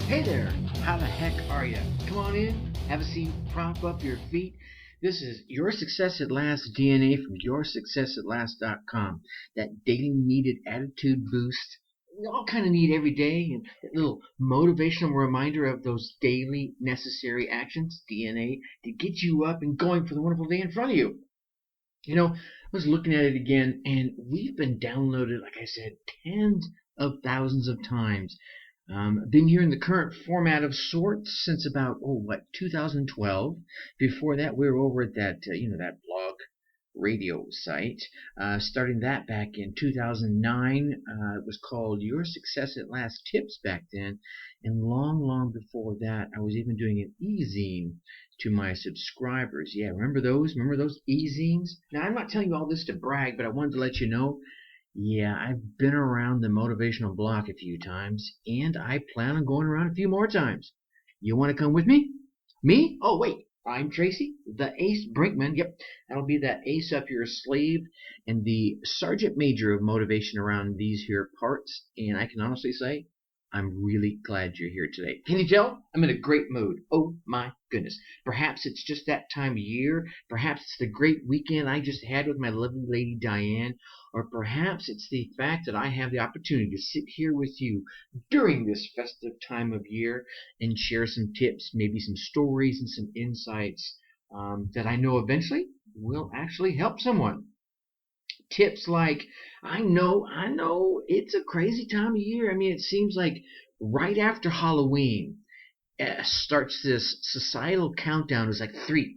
Hey there, how the heck are you? Come on in, have a seat, prop up your feet. This is Your Success at Last DNA from YourSuccessAtLast.com. That daily needed attitude boost we all kind of need every day, and that little motivational reminder of those daily necessary actions, DNA, to get you up and going for the wonderful day in front of you. I was looking at it again, and we've been downloaded, like I said, tens of thousands of times. Been here in the current format of sorts since about 2012. Before that, we were over at that that blog radio site. Starting that back in 2009. It was called Your Success at Last Tips back then, and long before that, I was even doing an e-zine to my subscribers. Yeah, remember those? Remember those e-zines? Now, I'm not telling you all this to brag, but I wanted to let you know. Yeah, I've been around the motivational block a few times, and I plan on going around a few more times. You want to come with me? Me? Oh, wait. I'm Tracy, the Ace Brinkman. Yep, that'll be that ace up your sleeve and the sergeant major of motivation around these here parts. And I can honestly say, I'm really glad you're here today. Can you tell? I'm in a great mood. Oh my goodness. Perhaps it's just that time of year. Perhaps it's the great weekend I just had with my lovely lady Diane. Or perhaps it's the fact that I have the opportunity to sit here with you during this festive time of year and share some tips, maybe some stories and some insights that I know eventually will actually help someone. Tips like, I know, it's a crazy time of year. I mean, it seems like right after Halloween starts this societal countdown. It's like 3,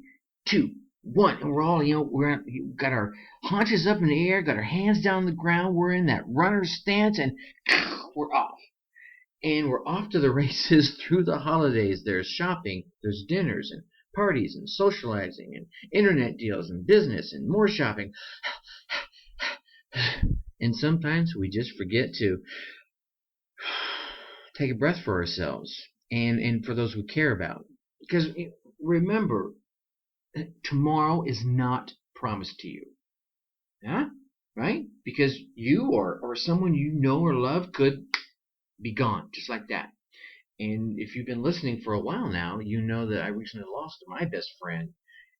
2, 1, and we're all, we've got our haunches up in the air, got our hands down the ground. We're in that runner stance, and we're off. And we're off to the races through the holidays. There's shopping, there's dinners and parties and socializing and internet deals and business and more shopping. And sometimes we just forget to take a breath for ourselves and for those we care about. Because remember, tomorrow is not promised to you. Yeah? Right? Because you or someone you know or love could be gone just like that. And if you've been listening for a while now, you know that I recently lost my best friend.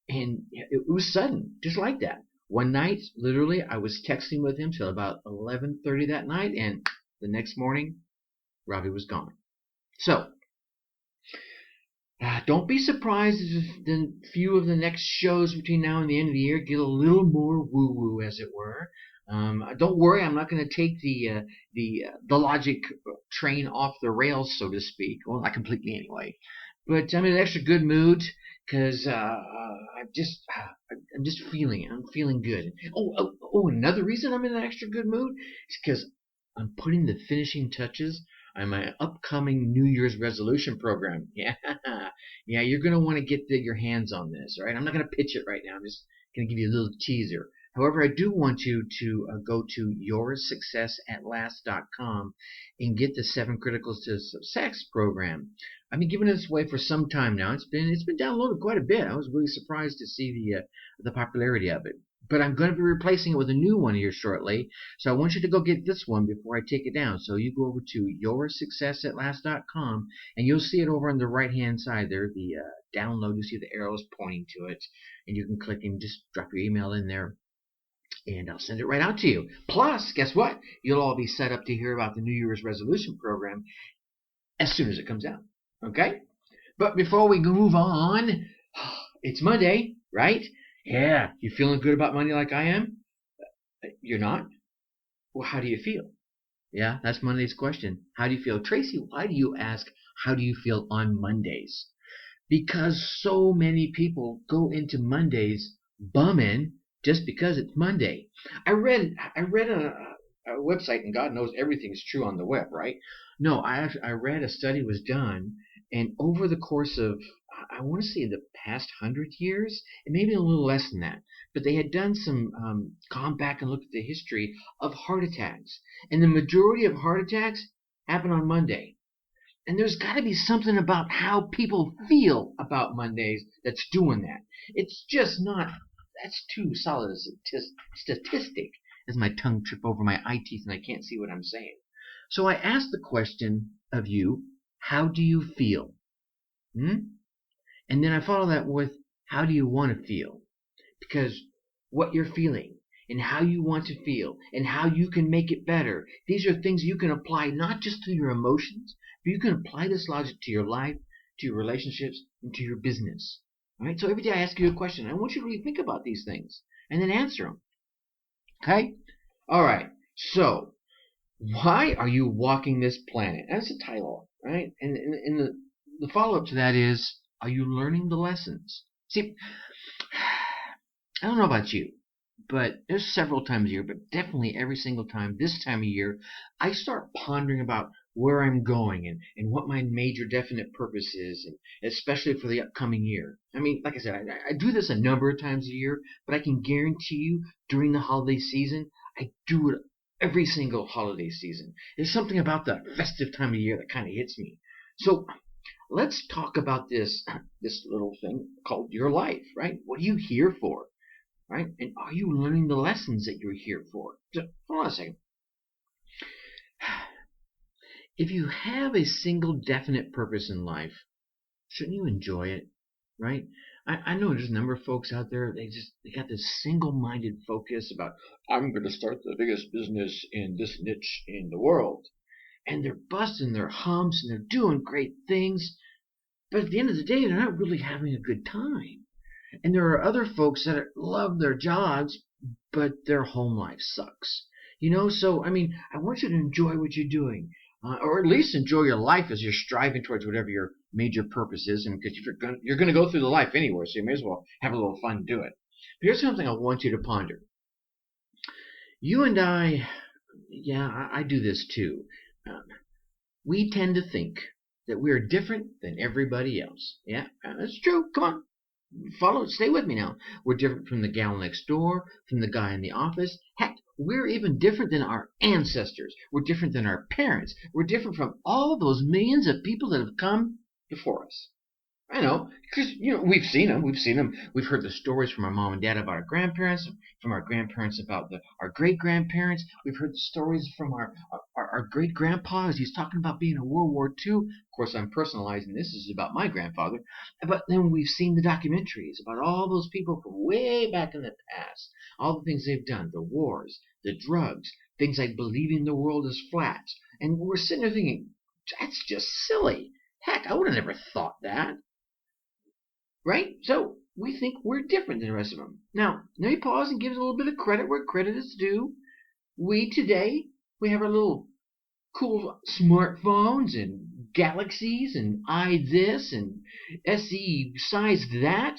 And it was sudden, just like that. One night, literally, I was texting with him till about 11:30 that night, and the next morning, Robbie was gone. So, don't be surprised if the few of the next shows between now and the end of the year get a little more woo-woo, as it were. Don't worry, I'm not going to take the logic train off the rails, so to speak. Well, not completely anyway. But I'm in an extra good mood because I'm just feeling it. I'm feeling good. Another reason I'm in an extra good mood is because I'm putting the finishing touches on my upcoming New Year's resolution program. Yeah, you're gonna want to get your hands on this. All right, I'm not gonna pitch it right now. I'm just gonna give you a little teaser. However, I do want you to go to YourSuccessAtLast.com and get the 7 Criticals to Success program. I've been giving this away for some time now. It's been downloaded quite a bit. I was really surprised to see the popularity of it. But I'm going to be replacing it with a new one here shortly. So I want you to go get this one before I take it down. So you go over to YourSuccessAtLast.com and you'll see it over on the right-hand side there. The download, you see the arrows pointing to it. And you can click and just drop your email in there. And I'll send it right out to you. Plus, guess what? You'll all be set up to hear about the New Year's resolution program as soon as it comes out. Okay? But before we move on, it's Monday, right? Yeah. You feeling good about Monday like I am? You're not? Well, how do you feel? Yeah, that's Monday's question. How do you feel? Tracy, why do you ask, how do you feel on Mondays? Because so many people go into Mondays bumming just because it's Monday. I read a website, and God knows everything's true on the web, right? No, I read a study was done, and over the course of, I want to say, the past 100 years, and maybe a little less than that, but they had done some, gone back and looked at the history of heart attacks, and the majority of heart attacks happen on Monday. And there's got to be something about how people feel about Mondays that's doing that. It's just not, that's too solid a statistic as my tongue trip over my eye teeth and I can't see what I'm saying. So I asked the question of you, how do you feel? Hmm? And then I follow that with, how do you want to feel? Because what you're feeling and how you want to feel and how you can make it better, these are things you can apply not just to your emotions, but you can apply this logic to your life, to your relationships, and to your business. All right? So every day I ask you a question. I want you to really think about these things and then answer them. Okay? All right. So, why are you walking this planet? That's the title, right? And the follow up to that is, are you learning the lessons? See, I don't know about you, but there's several times a year, but definitely every single time, this time of year, I start pondering about where I'm going and what my major definite purpose is, and especially for the upcoming year. I mean, like I said, I do this a number of times a year, but I can guarantee you during the holiday season, I do it every single holiday season. There's something about the festive time of year that kind of hits me. So let's talk about this little thing called your life, right? What are you here for? Right? And are you learning the lessons that you're here for? So, hold on a second. If you have a single definite purpose in life, shouldn't you enjoy it? Right? I know there's a number of folks out there, they got this single-minded focus about, I'm going to start the biggest business in this niche in the world. And they're busting their humps and they're doing great things. But at the end of the day, they're not really having a good time. And there are other folks that love their jobs, but their home life sucks. So I mean, I want you to enjoy what you're doing, or at least enjoy your life as you're striving towards whatever your major purpose is. And because you're gonna go through the life anyway, so you may as well have a little fun and do it. But here's something I want you to ponder. You and I, yeah, I do this too. Um, we tend to think that we are different than everybody else. Yeah, that's true. Come on. Stay with me now. We're different from the gal next door, from the guy in the office. Heck, we're even different than our ancestors. We're different than our parents. We're different from all those millions of people that have come before us. I know, because we've seen them. We've seen them. We've heard the stories from our mom and dad about our grandparents, from our grandparents about our great grandparents. We've heard the stories from our great grandpa as he's talking about being in World War II. Of course, I'm personalizing this. This is about my grandfather. But then we've seen the documentaries about all those people from way back in the past, all the things they've done, the wars, the drugs, things like believing the world is flat. And we're sitting there thinking, that's just silly. Heck, I would have never thought that. Right? So we think we're different than the rest of them. Now, let me pause and give us a little bit of credit where credit is due. We have our little cool smartphones and galaxies and this and SE size that.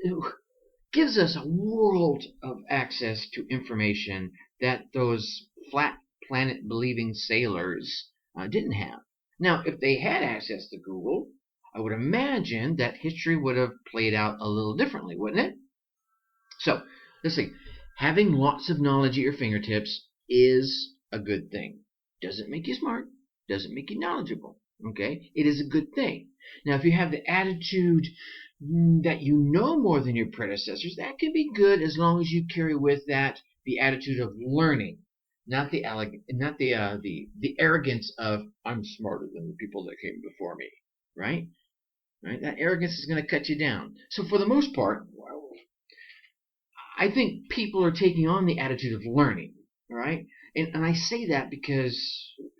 It gives us a world of access to information that those flat planet believing sailors didn't have. Now, if they had access to Google, I would imagine that history would have played out a little differently, wouldn't it? So, let's see. Having lots of knowledge at your fingertips is a good thing. Doesn't make you smart, doesn't make you knowledgeable. Okay? It is a good thing. Now, if you have the attitude that you know more than your predecessors, that can be good as long as you carry with that the attitude of learning, not the arrogance of I'm smarter than the people that came before me, right? Right? That arrogance is going to cut you down. So for the most part, I think people are taking on the attitude of learning. All right, and I say that because,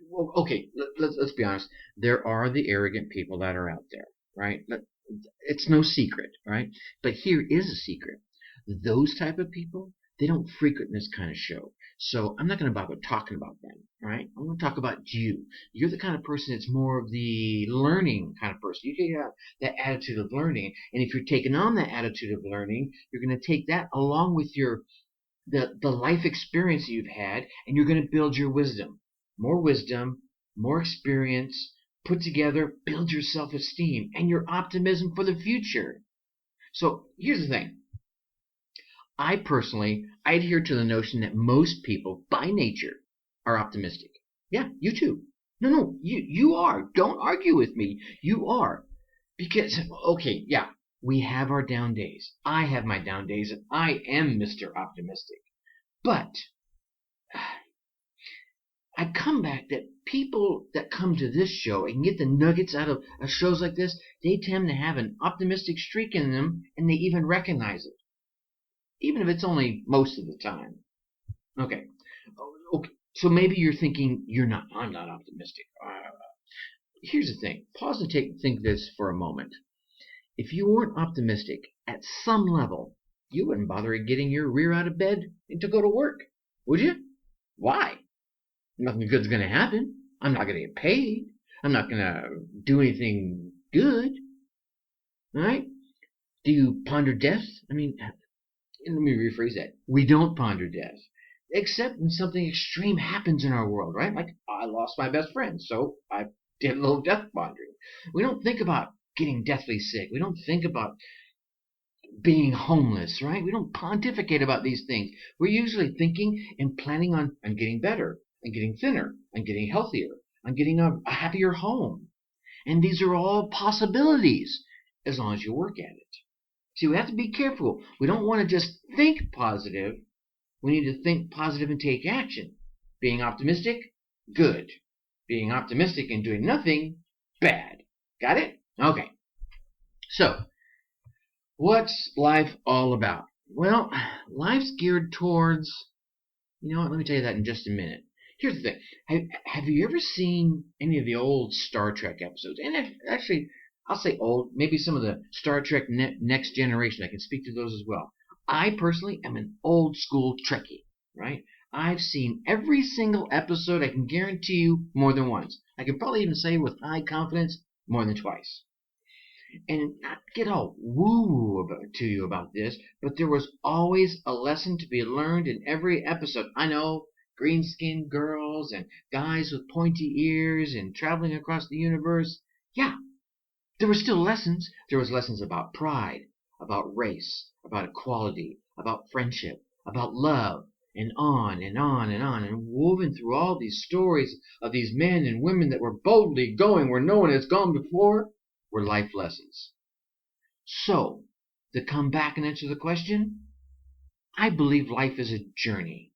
well, okay, let's be honest. There are the arrogant people that are out there, right? It's no secret, right? But here is a secret. Those type of people, they don't frequent this kind of show. So I'm not going to bother talking about them, right? I'm going to talk about you. You're the kind of person that's more of the learning kind of person. You have that attitude of learning. And if you're taking on that attitude of learning, you're going to take that along with the life experience you've had, and you're going to build your wisdom, more experience, put together, build your self-esteem and your optimism for the future. So here's the thing. I personally, I adhere to the notion that most people, by nature, are optimistic. Yeah, you too. No, you are. Don't argue with me. You are. Because, okay, yeah, we have our down days. I have my down days, and I am Mr. Optimistic. But I come back that people that come to this show and get the nuggets out of shows like this, they tend to have an optimistic streak in them, and they even recognize it, even if it's only most of the time. Okay. Okay. So maybe you're thinking I'm not optimistic. Here's the thing. Pause and think this for a moment. If you weren't optimistic at some level, you wouldn't bother getting your rear out of bed to go to work, would you? Why? Nothing good's going to happen. I'm not going to get paid. I'm not going to do anything good. All right? Do you ponder death? I mean, let me rephrase that. We don't ponder death, except when something extreme happens in our world, right? Like I lost my best friend, so I did a little death pondering. We don't think about getting deathly sick. We don't think about being homeless, right? We don't pontificate about these things. We're usually thinking and planning on getting better, and getting thinner, and getting healthier, and getting a happier home. And these are all possibilities as long as you work at it. See, we have to be careful. We don't want to just think positive. We need to think positive and take action. Being optimistic, good. Being optimistic and doing nothing, bad. Got it? Okay. So, what's life all about? Well, life's geared towards, you know what, let me tell you that in just a minute. Here's the thing. Have you ever seen any of the old Star Trek episodes? And actually, I'll say old, maybe some of the Star Trek Next Generation. I can speak to those as well. I personally am an old school Trekkie, right? I've seen every single episode, I can guarantee you, more than once. I can probably even say with high confidence, more than twice. And not get all woo-woo to you about this, but there was always a lesson to be learned in every episode. I know, green-skinned girls and guys with pointy ears and traveling across the universe. Yeah, there were still lessons. There was lessons about pride, about race, about equality, about friendship, about love, and on and on and on. And woven through all these stories of these men and women that were boldly going where no one has gone before were life lessons. So, to come back and answer the question, I believe life is a journey.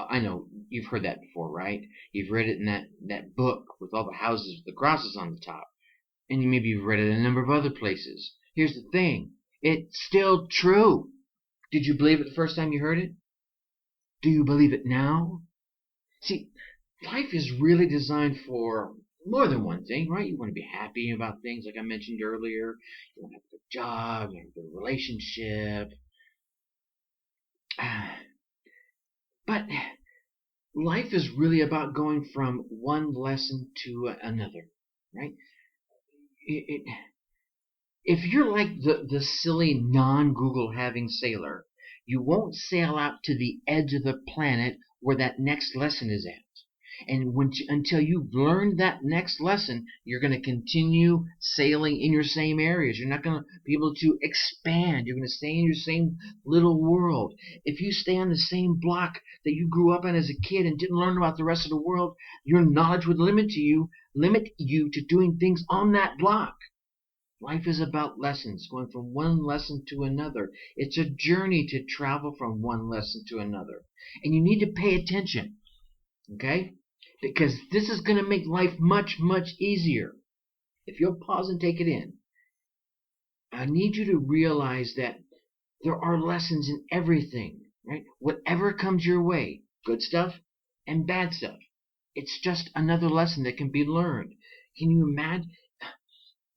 I know you've heard that before, right? You've read it in that book with all the houses with the crosses on the top. And maybe you've read it in a number of other places. Here's the thing. It's still true. Did you believe it the first time you heard it? Do you believe it now? See, life is really designed for more than one thing, right? You want to be happy about things like I mentioned earlier. You want to have a good job, you have a good relationship. But life is really about going from one lesson to another, right? If you're like the silly non-Google having sailor, you won't sail out to the edge of the planet where that next lesson is at. And until you've learned that next lesson, you're going to continue sailing in your same areas. You're not going to be able to expand. You're going to stay in your same little world. If you stay on the same block that you grew up in as a kid and didn't learn about the rest of the world, your knowledge would limit you to doing things on that block. Life is about lessons, going from one lesson to another. It's a journey to travel from one lesson to another. And you need to pay attention, okay? Because this is going to make life much, much easier. If you'll pause and take it in, I need you to realize that there are lessons in everything, right? Whatever comes your way, good stuff and bad stuff, it's just another lesson that can be learned. Can you imagine?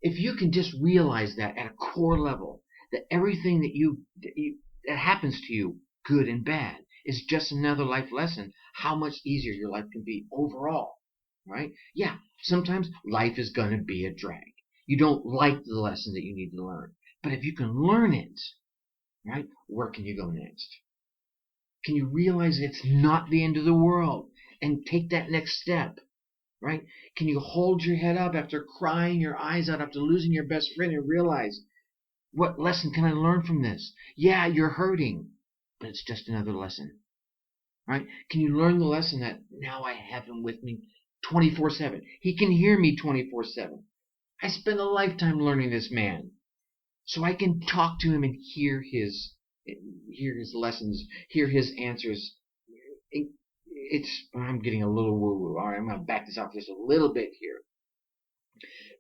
If you can just realize that at a core level, that everything that happens to you, good and bad, is just another life lesson, how much easier your life can be overall, right? Yeah, sometimes life is going to be a drag. You don't like the lesson that you need to learn. But if you can learn it, right, where can you go next? Can you realize it's not the end of the world and take that next step? Right? Can you hold your head up after crying your eyes out after losing your best friend and realize, what lesson can I learn from this? Yeah, you're hurting, but it's just another lesson. Right? Can you learn the lesson that now I have him with me 24/7? He can hear me 24/7. I spent a lifetime learning this man. So I can talk to him and hear his lessons, hear his answers, I'm getting a little woo-woo. All right, I'm going to back this off just a little bit here.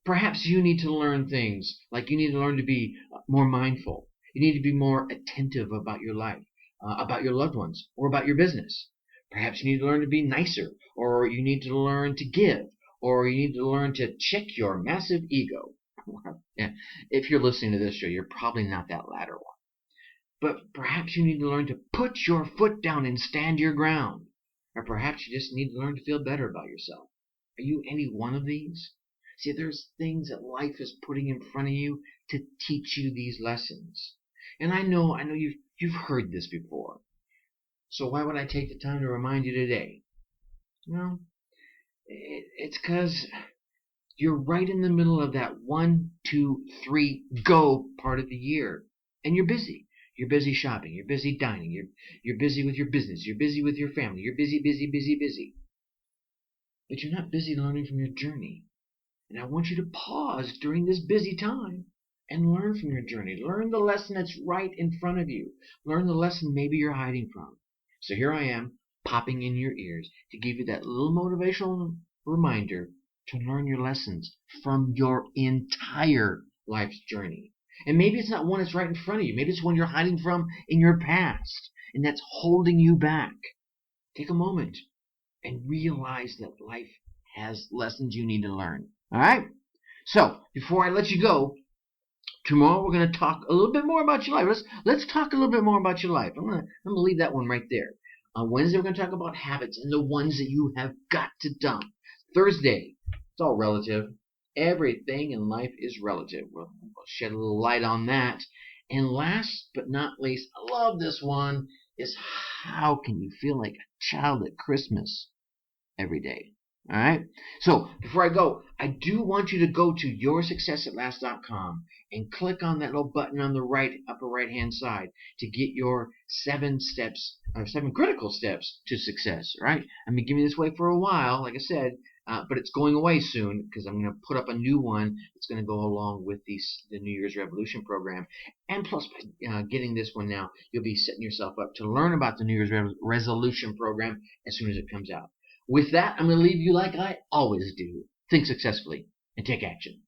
Perhaps you need to learn things like you need to learn to be more mindful. You need to be more attentive about your life, about your loved ones, or about your business. Perhaps you need to learn to be nicer, or you need to learn to give, or you need to learn to check your massive ego. Yeah, if you're listening to this show, you're probably not that latter one. But perhaps you need to learn to put your foot down and stand your ground. Or perhaps you just need to learn to feel better about yourself. Are you any one of these? See, there's things that life is putting in front of you to teach you these lessons. And I know you've heard this before. So why would I take the time to remind you today? Well, it's because you're right in the middle of that 1, 2, 3, go part of the year. And you're busy. You're busy shopping. You're busy dining. You're busy with your business. You're busy with your family. You're busy, busy, busy, busy. But you're not busy learning from your journey. And I want you to pause during this busy time and learn from your journey. Learn the lesson that's right in front of you. Learn the lesson maybe you're hiding from. So here I am, popping in your ears to give you that little motivational reminder to learn your lessons from your entire life's journey. And maybe it's not one that's right in front of you. Maybe it's one you're hiding from in your past, and that's holding you back. Take a moment and realize that life has lessons you need to learn. All right? So, before I let you go, tomorrow we're going to talk a little bit more about your life. Let's talk a little bit more about your life. I'm going to leave that one right there. On Wednesday, we're going to talk about habits and the ones that you have got to dump. Thursday, it's all relative. Everything in life is relative. We'll shed a little light on that. And last but not least, I love this one, is how can you feel like a child at Christmas every day? All right. So before I go, I do want you to go to yoursuccessatlast.com and click on that little button on the right upper right hand side to get your 7 steps or 7 critical steps to success. All right. I've been giving this away for a while, like I said, but it's going away soon because I'm going to put up a new one that's going to go along with the New Year's Revolution program. And plus, by getting this one now, you'll be setting yourself up to learn about the New Year's Resolution program as soon as it comes out. With that, I'm going to leave you like I always do. Think successfully and take action.